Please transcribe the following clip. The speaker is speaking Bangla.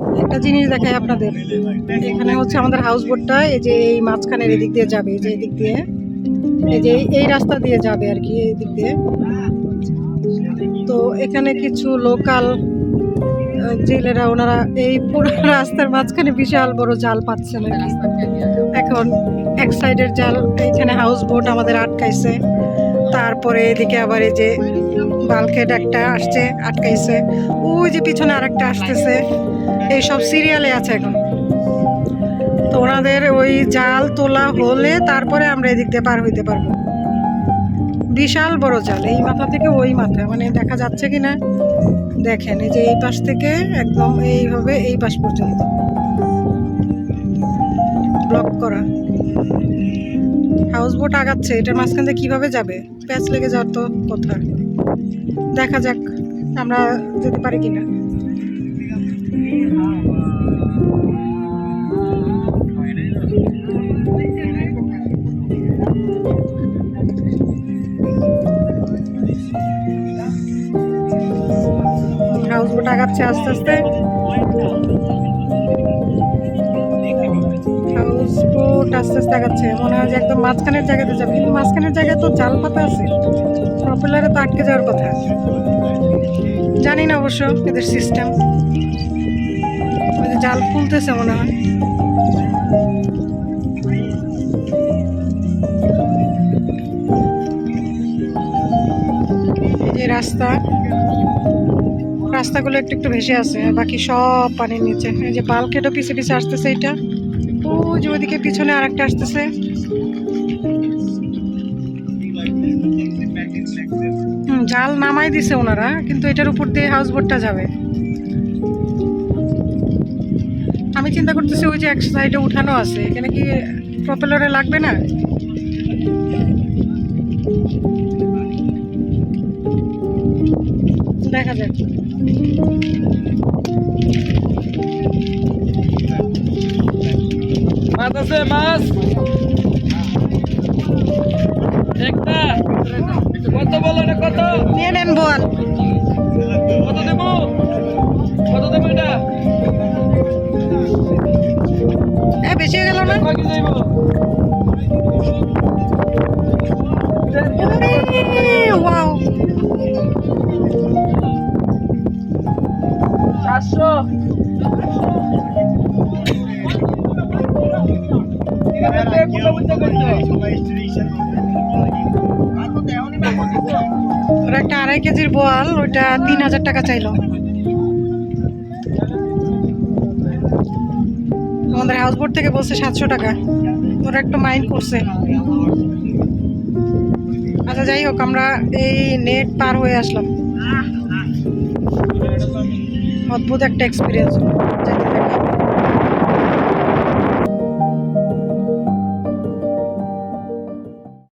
একটা জিনিস দেখাই আপনাদের, এখানে হচ্ছে আমাদের হাউস বোটটা এই যে এই মাঝখানের এদিক দিয়ে যাবে, এই যে এদিক দিয়ে, এই যে এই রাস্তা দিয়ে যাবে আর কি, এই দিক দিয়ে। তো এখানে কিছু লোকাল জেলেরা ওনারা এই পুরো রাস্তার মাঝখানে বিশাল বড় জাল পাচ্ছেন আর কি। এখন এক সাইডের জাল এখানে হাউস বোট আমাদের আটকাইছে, তারপরে এদিকে আবার এই যে বালকেট একটা আসছে আটকাইছে, ওই যে পিছনে আরেকটা আসতেছে, এই সব সিরিয়ালে আছে এখন। তো ওনাদের ওই জাল তোলা হলে তারপরে আমরা এদিক দিয়ে পার হইতে পারবো। বিশাল বড় জাল, এই মাথা থেকে ওই মাথা, মানে দেখা যাচ্ছে কিনা দেখেন, এই যে এই পাশ থেকে একদম এইভাবে এই পাশ পর্যন্ত ব্লক করা। হাউস বোট আগাচ্ছে, এটার মাঝখান থেকে কিভাবে যাবে, প্যাচ লেগে যাওয়ার তো কথা। দেখা যাক আমরা যেতে পারি কিনা। হাউস বোট আগাচ্ছে আস্তে আস্তে, হাউস বোট আস্তে আস্তে আগাচ্ছে, মনে হয় যে একদম মাঝখানের জায়গাতে যাবে, কিন্তু মাঝখানের জায়গায় তো জাল পাতা আছে, প্রপেলারে তো আটকে যাওয়ার কথা। জানি না অবশ্য এদের সিস্টেম, জাল খুলতেছে মনে হয়। এই যে রাস্তাগুলো একটু একটু ভেসে আছে, বাকি সব পানির নিচে। এই যে বালকেটও পিছে পিছে আসতেছে, এটা ও যে ওইদিকে পিছনে আরেকটা আসতেছে। জাল নামাই দিছে ওনারা, কিন্তু এটার উপর দিয়ে হাউস বোটটা যাবে। আমি চিন্তা করতেছি ওই যে এক সাইডে উঠানো আছে, এখানে কি প্রপেলারে লাগবে না? দেখা যাক। মাছ আছে, মাছ একটা কত বলো না, কত নিয়ে নেন বোয়াল। কত দেবো, কত দেবো এটা বেশি হয়ে গেল না? কয় কেজি দেবো? ওয়াও, 700 ওরা একটা 2.5 কেজির বোয়াল, ওইটা 3000 টাকা চাইলো। আমাদের হাউস বোট থেকে বলছে 700 টাকা, ওরা একটু মাইন্ড করছে। আচ্ছা যাই হোক, আমরা এই নেট পার হয়ে আসলাম, অদ্ভুত একটা এক্সপিরিয়েন্স।